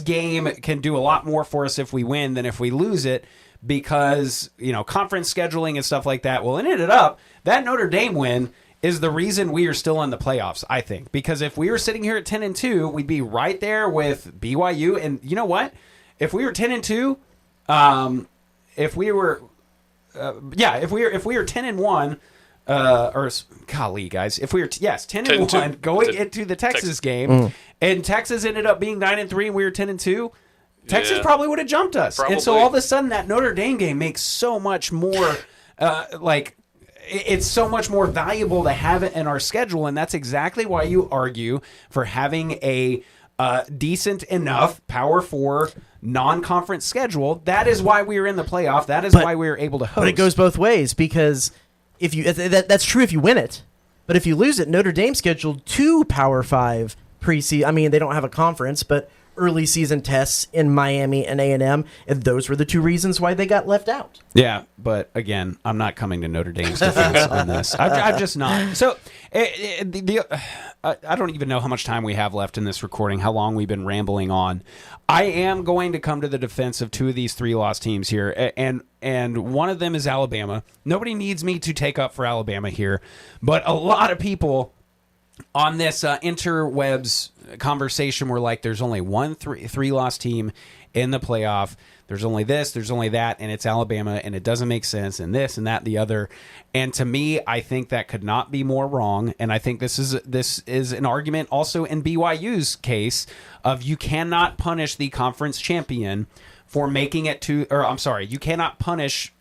game can do a lot more for us if we win than if we lose it, because conference scheduling and stuff like that. Well, it ended up that Notre Dame win is the reason we are still in the playoffs, I think, because if we were sitting here at 10-2, we'd be right there with BYU. And you know what? If we were 10-2, if we were 10-1, or golly, guys, if we were 10-1 going into the Texas game, and Texas ended up being 9-3, and we were 10-2. Texas probably would have jumped us. Probably. And so all of a sudden that Notre Dame game makes so much more, it's so much more valuable to have it in our schedule. And that's exactly why you argue for having a decent enough Power 4 non-conference schedule. That is why we are in the playoff. That is why we are able to host. But it goes both ways, because if you that's true if you win it. But if you lose it, Notre Dame scheduled 2 Power 5 preseason. I mean, they don't have a conference, but early season tests in Miami and A&M, and those were the 2 reasons why they got left out. Yeah, but again, I'm not coming to Notre Dame's defense on this. I'm just not. So I don't even know how much time we have left in this recording, how long we've been rambling on. I am going to come to the defense of 2 of these 3-loss teams here, and one of them is Alabama. Nobody needs me to take up for Alabama here, but a lot of people on this interwebs conversation were like, there's only one 3-loss team in the playoff. There's only this, there's only that, and it's Alabama, and it doesn't make sense, and this and that and the other. And to me, I think that could not be more wrong. And I think this is an argument also in BYU's case of you cannot punish the conference champion for making it to, or I'm sorry, you cannot punish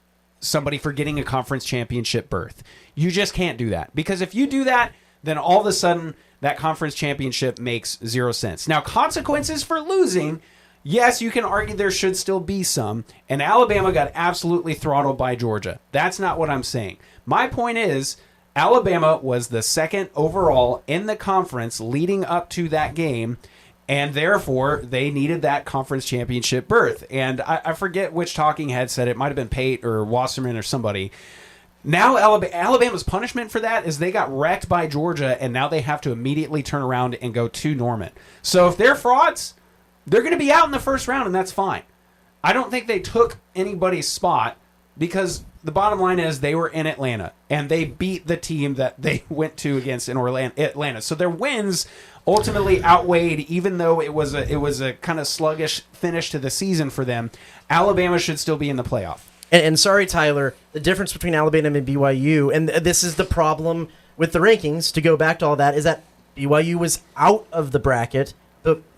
somebody for getting a conference championship berth. You just can't do that, because if you do that, then all of a sudden that conference championship makes 0 sense. Now, consequences for losing, yes, you can argue there should still be some, and Alabama got absolutely throttled by Georgia. That's not what I'm saying. My point is, Alabama was the 2nd overall in the conference leading up to that game, and therefore they needed that conference championship berth. And I forget which talking head said it. Might have been Pate or Wasserman or somebody. Now Alabama's punishment for that is they got wrecked by Georgia, and now they have to immediately turn around and go to Norman. So if they're frauds, they're going to be out in the first round, and that's fine. I don't think they took anybody's spot, because the bottom line is they were in Atlanta, and they beat the team that they went to against in Atlanta. So their wins ultimately outweighed, even though it was a kind of sluggish finish to the season for them. Alabama should still be in the playoff. And sorry, Tyler, the difference between Alabama and BYU, and this is the problem with the rankings, to go back to all that, is that BYU was out of the bracket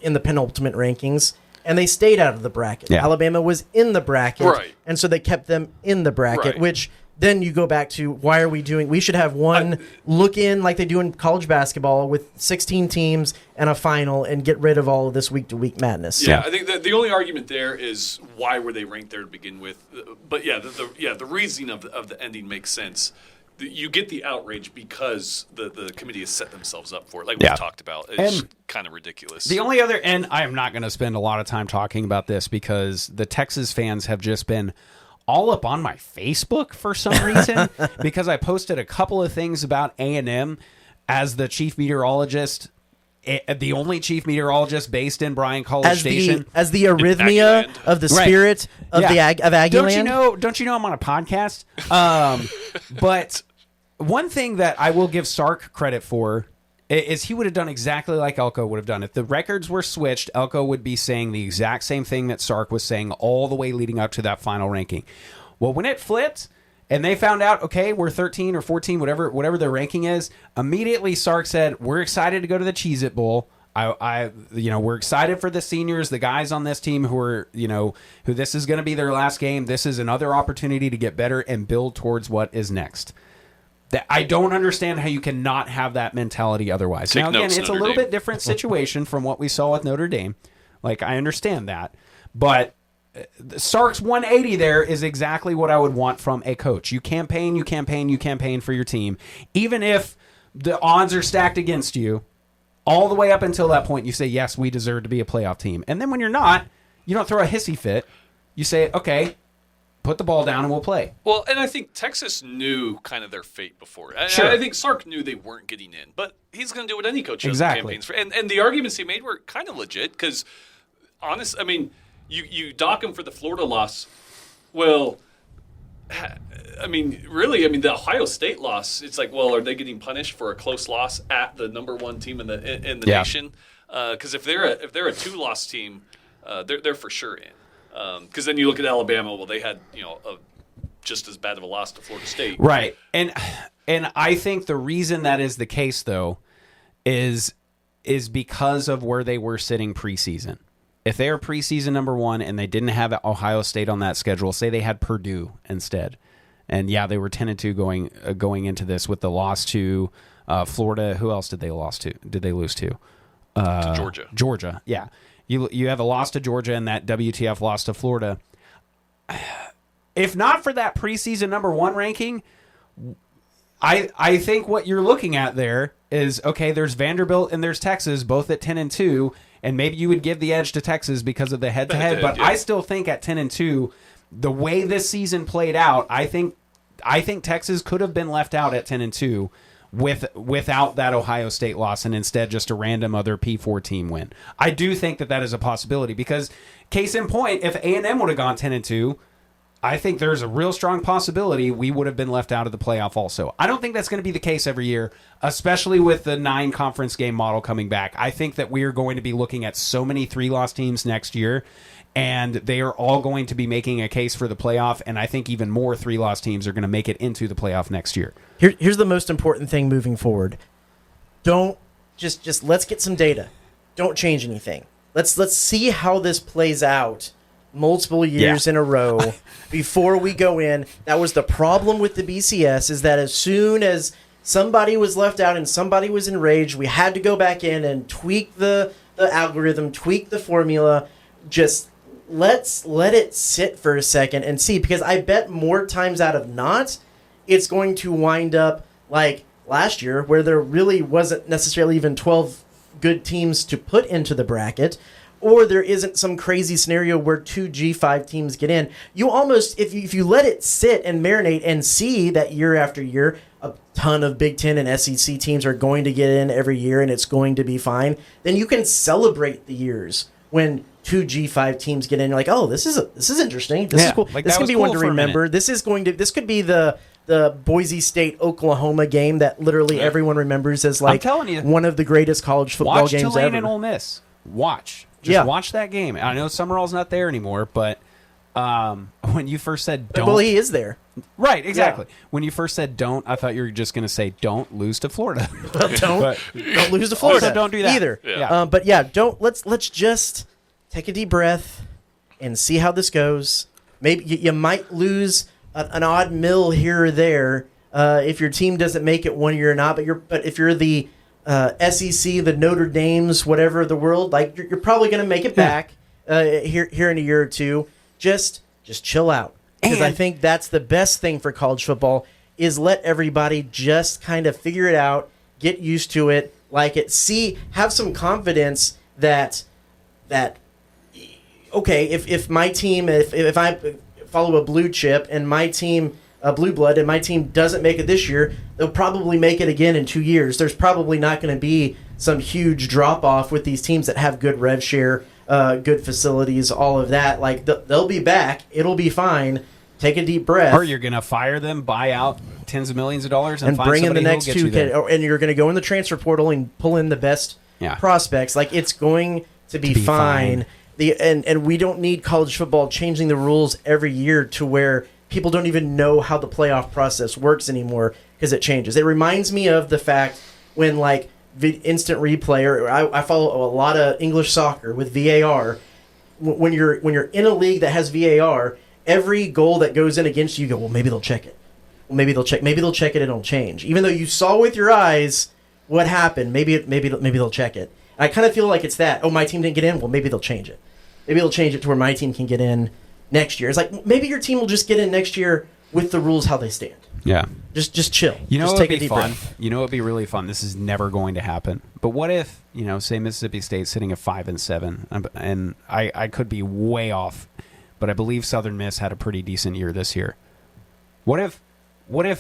in the penultimate rankings, and they stayed out of the bracket. Yeah. Alabama was in the bracket, right, and so they kept them in the bracket, right, which then you go back to why are we doing? We should have one look in like they do in college basketball with 16 teams and a final, and get rid of all of this week to week madness. Yeah, I think the only argument there is why were they ranked there to begin with? But yeah, the reasoning of the ending makes sense. You get the outrage because the committee has set themselves up for it, like we've talked about. It's kind of ridiculous. The only other, and I am not going to spend a lot of time talking about this because the Texas fans have just been all up on my Facebook for some reason because I posted a couple of things about A&M as the chief meteorologist, the only chief meteorologist based in Bryan College Station. As the arrhythmia of the spirit of the of Aggieland. Don't you know I'm on a podcast? But one thing that I will give Sark credit for is he would have done exactly like Elko would have done. If the records were switched, Elko would be saying the exact same thing that Sark was saying all the way leading up to that final ranking. Well, when it flipped and they found out, okay, we're 13 or 14, whatever their ranking is, immediately Sark said, we're excited to go to the Cheez-It Bowl. We're excited for the seniors, the guys on this team who this is going to be their last game. This is another opportunity to get better and build towards what is next. I don't understand how you cannot have that mentality otherwise. Now, again, it's a little bit different situation from what we saw with Notre Dame. Like, I understand that. But Sark's 180 there is exactly what I would want from a coach. You campaign for your team. Even if the odds are stacked against you, all the way up until that point, you say, yes, we deserve to be a playoff team. And then when you're not, you don't throw a hissy fit. You say, okay, put the ball down and we'll play. Well, and I think Texas knew kind of their fate before. Sure. I think Sark knew they weren't getting in, but he's going to do what any coach does in campaigns for. And the arguments he made were kind of legit because, you dock him for the Florida loss. Well, the Ohio State loss, it's like, well, are they getting punished for a close loss at the number one team in the nation? Because if they're a 2-loss team, they're for sure in. Because then you look at Alabama. Well, they had just as bad of a loss to Florida State, right? And I think the reason that is the case, though, is because of where they were sitting preseason. If they are preseason number one and they didn't have Ohio State on that schedule, say they had Purdue instead, and they were 10-2 going into this with the loss to Florida. Who else did they lose to? To Georgia. Georgia, yeah. You have a loss to Georgia and that WTF loss to Florida. If not for that preseason number one ranking, I think what you're looking at there is, okay, there's Vanderbilt and there's Texas, both at 10-2, and maybe you would give the edge to Texas because of the head-to-head. But I still think at 10-2, the way this season played out, I think Texas could have been left out at 10-2 without that Ohio State loss and instead just a random other P4 team win. I do think that is a possibility because, case in point, if A&M would have gone 10-2, I think there's a real strong possibility we would have been left out of the playoff also. I don't think that's going to be the case every year, especially with the 9-conference game model coming back. I think that we are going to be looking at so many 3-loss teams next year, and they are all going to be making a case for the playoff, and I think even more 3-loss teams are going to make it into the playoff next year. Here's the most important thing moving forward. Don't just let's get some data. Don't change anything. Let's see how this plays out multiple years in a row before we go in. That was the problem with the BCS, is that as soon as somebody was left out and somebody was enraged, we had to go back in and tweak the algorithm, tweak the formula. Just let's let it sit for a second and see, because I bet more times out of not, it's going to wind up like last year, where there really wasn't necessarily even 12 good teams to put into the bracket, or there isn't some crazy scenario where 2 G5 teams get in. You almost, if you let it sit and marinate and see that year after year, a ton of Big Ten and SEC teams are going to get in every year and it's going to be fine, then you can celebrate the years when 2 G5 teams get in. You're like, oh, this is interesting. This is cool. Like, this can be one to remember. This could be the Boise State Oklahoma game that literally everyone remembers as like one of the greatest college football games ever. Watch Tulane and Ole Miss. Watch that game. I know Summerall's not there anymore, but when you first said don't... Well, he is there. Right, exactly. Yeah. When you first said don't, I thought you were just going to say don't lose to Florida. Don't lose to Florida. Also, don't do that either. Yeah. But yeah, let's just take a deep breath and see how this goes. Maybe you might lose an odd mill here or there. If your team doesn't make it one year or not, but if you're the SEC, the Notre Dames, whatever of the world, like you're probably going to make it back here in a year or two. Just chill out, because I think that's the best thing for college football is let everybody just kind of figure it out, get used to it, like it, have some confidence that okay, if my team, if I follow a blue chip and my team, blue blood, and my team doesn't make it this year, they'll probably make it again in 2 years. There's probably not going to be some huge drop off with these teams that have good rev share, good facilities, all of that. Like they'll be back. It'll be fine. Take a deep breath. Or you're going to fire them, buy out tens of millions of dollars, and find bring in the next who'll get you and you're going to go in the transfer portal and pull in the best prospects. Like it's going to be fine. And we don't need college football changing the rules every year to where people don't even know how the playoff process works anymore because it changes. It reminds me of the fact when like instant replay, or I follow a lot of English soccer with VAR. When you're in a league that has VAR, every goal that goes in against you, you go, well, maybe they'll check it. Well, maybe they'll check it and it'll change. Even though you saw with your eyes what happened, maybe they'll check it. I kind of feel like it's that. Oh, my team didn't get in. Well, maybe they'll change it. Maybe they'll change it to where my team can get in next year. It's like maybe your team will just get in next year with the rules how they stand. Yeah. Just chill. You know just what take would a be deep fun? breath. You know what would be really fun? This is never going to happen. But what if, say Mississippi State's sitting at 5-7, and I could be way off, but I believe Southern Miss had a pretty decent year this year. What if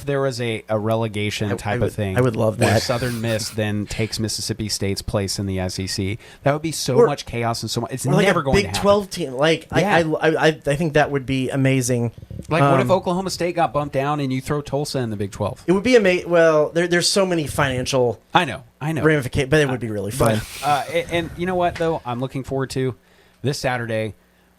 there was a relegation type of thing? I would love that. Where Southern Miss then takes Mississippi State's place in the SEC. That would be so much chaos and so much. It's like never a going to Big happen. 12 team. Like I think that would be amazing. Like what if Oklahoma State got bumped down and you throw Tulsa in the Big 12? It would be amazing. Well, there's so many financial. I know. Ramifications, but it would be really fun. And you know what though? I'm looking forward to this Saturday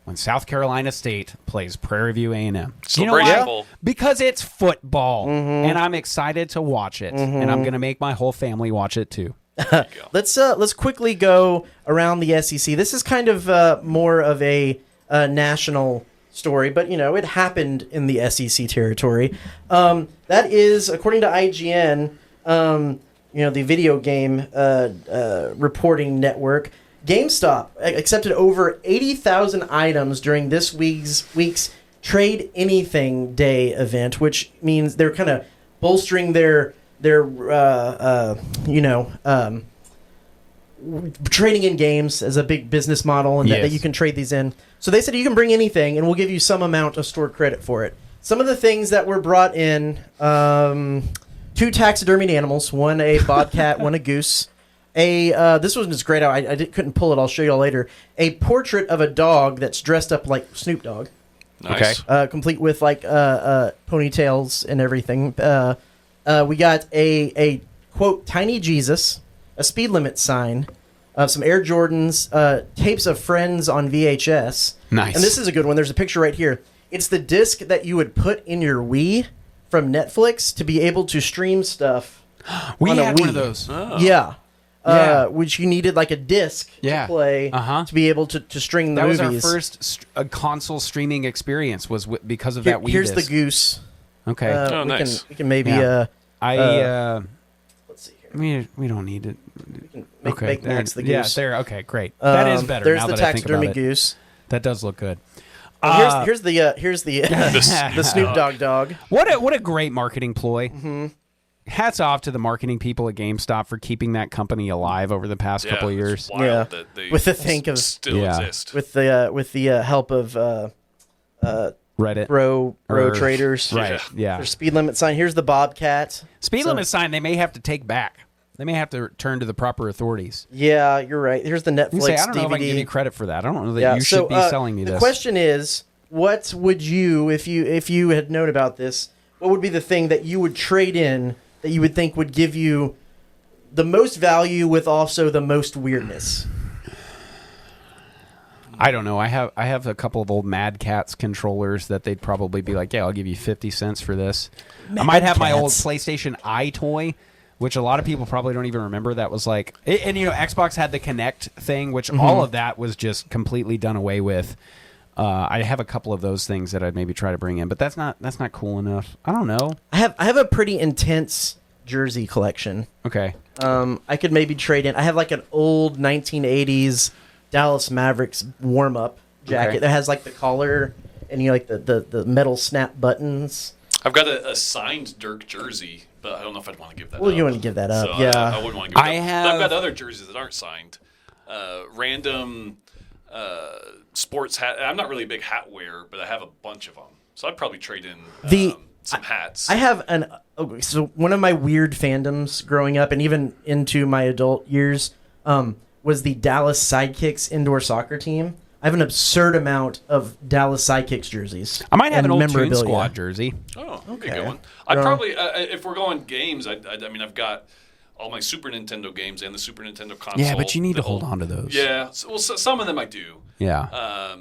when South Carolina State plays Prairie View A&M. You know why? Because it's football, and I'm excited to watch it, and I'm going to make my whole family watch it too. Let's quickly go around the SEC. This is kind of more of a national story, but it happened in the SEC territory. That is, according to IGN, the video game reporting network. GameStop accepted over 80,000 items during this week's Trade Anything Day event, which means they're kind of bolstering their trading in games as a big business model, and that you can trade these in. So they said you can bring anything, and we'll give you some amount of store credit for it. Some of the things that were brought in, 2 taxidermied animals, one a bobcat, one a goose. This one is great. I couldn't pull it. I'll show you all later. A portrait of a dog that's dressed up like Snoop Dogg. Nice. Okay. Complete with like ponytails and everything. We got a quote tiny Jesus, a speed limit sign, some Air Jordans, tapes of Friends on VHS. Nice. And this is a good one. There's a picture right here. It's the disc that you would put in your Wii from Netflix to be able to stream stuff. We on a had Wii. one of those. Oh. Yeah. Which you needed like a disc to play to be able to string the movies. That was our first console streaming experience because of that Wii Here's disc. the goose. Okay. Nice. We can maybe... let's see here. We don't need it. We can make Max the goose. Yeah, there. Okay, great. That is better There's now the that I think about taxidermy it. goose. That does look good. Here's the Snoop Dogg dog. What a great marketing ploy. Mm-hmm. Hats off to the marketing people at GameStop for keeping that company alive over the past couple of years. It's wild that they with the think of still exist. With the help of Reddit bro traders, right? Yeah. Their speed limit sign. Here's the Bobcat. Speed limit sign. They may have to take back. They may have to turn to the proper authorities. Yeah, you're right. Here's the Netflix I don't know DVD. if I can give you credit for that. I don't know that you should be selling me this. The question is, what would you, if you had known about this, what would be the thing that you would trade in that you would think would give you the most value with also the most weirdness? I don't know. I have a couple of old Mad Catz controllers that they'd probably be like, yeah, I'll give you 50 cents for this. I might have my old PlayStation Eye toy, which a lot of people probably don't even remember. That was like, and Xbox had the Kinect thing, which all of that was just completely done away with. I have a couple of those things that I'd maybe try to bring in, but that's not cool enough. I don't know. I have a pretty intense jersey collection. Okay. I could maybe trade in. I have like an old 1980s Dallas Mavericks warm up jacket that has like the collar and like the metal snap buttons. I've got a signed Dirk jersey, but I don't know if I'd want to give that up. Well, you want to give that up, so yeah. I wouldn't want to give it up. But I've got other jerseys that aren't signed. Random sports hat. I'm not really a big hat wearer, but I have a bunch of them. So I'd probably trade in some hats. I have so one of my weird fandoms growing up and even into my adult years was the Dallas Sidekicks indoor soccer team. I have an absurd amount of Dallas Sidekicks jerseys. I might have an old Toon Squad jersey. Oh, okay. Good one. I'd probably, if we're going games, I mean, I've got all my Super Nintendo games and the Super Nintendo console. Yeah, but you need to hold on to those. Yeah. Well, some of them I do. Yeah.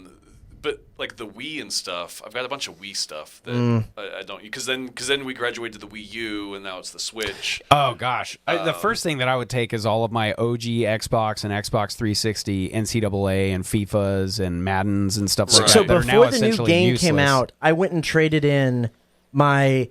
But like the Wii and stuff, I've got a bunch of Wii stuff that I don't use. Because then we graduated to the Wii U, and now it's the Switch. Oh, gosh. The first thing that I would take is all of my OG Xbox and Xbox 360 NCAA and FIFAs and Maddens and stuff like that. So that before are now the new game came out, I went and traded in my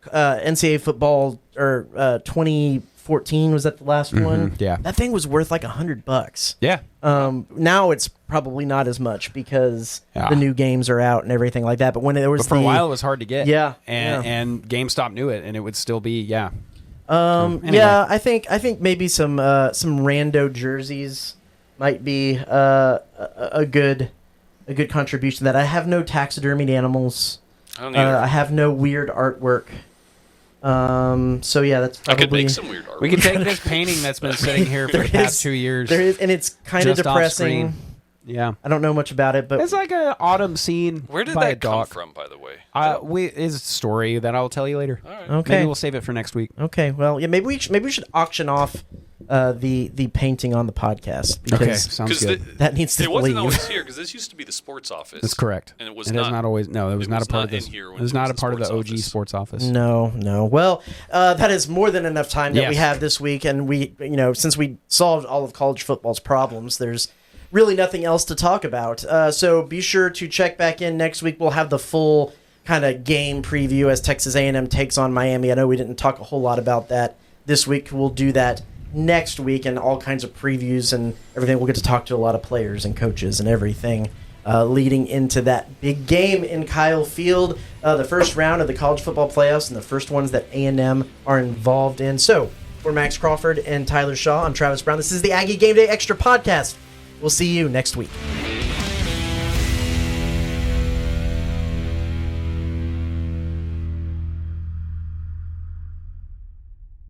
NCAA football or 2014. Was that the last one? Yeah. That thing was worth like $100. Yeah. Now it's probably not as much because the new games are out and everything like that. But when it was for a while, it was hard to get. Yeah. And GameStop knew it, and it would still be anyway. Yeah, I think maybe some rando jerseys might be a good contribution to that. I have no taxidermied animals. I don't either. I have no weird artwork. So yeah, that's probably. I could make some weird art. We can take this painting that's been sitting here for the past 2 years. There is, and it's kind of depressing. Yeah, I don't know much about it, but it's like an autumn scene. Where did by that a dog. come from, by the way? Is a story that I'll tell you later. All right. Okay, maybe we'll save it for next week. Okay, well, yeah, maybe we should auction off the painting on the podcast because sounds good. That needs to It wasn't leave. always here because this used to be the sports office. That's correct. And it was It not. is not always. No, it was not a part of this. It was not a part of the OG sports office. No. Well, that is more than enough time that we Yes. have this week, and we, since we solved all of college football's problems, there's really nothing else to talk about. So be sure to check back in next week. We'll have the full kind of game preview as Texas A&M takes on Miami. I know we didn't talk a whole lot about that this week. We'll do that next week, and all kinds of previews and everything. We'll get to talk to a lot of players and coaches and everything leading into that big game in Kyle Field, the first round of the college football playoffs and the first ones that A&M are involved in. So for Max Crawford and Tyler Shaw, I'm Travis Brown. This is the Aggie Game Day Extra Podcast. We'll see you next week.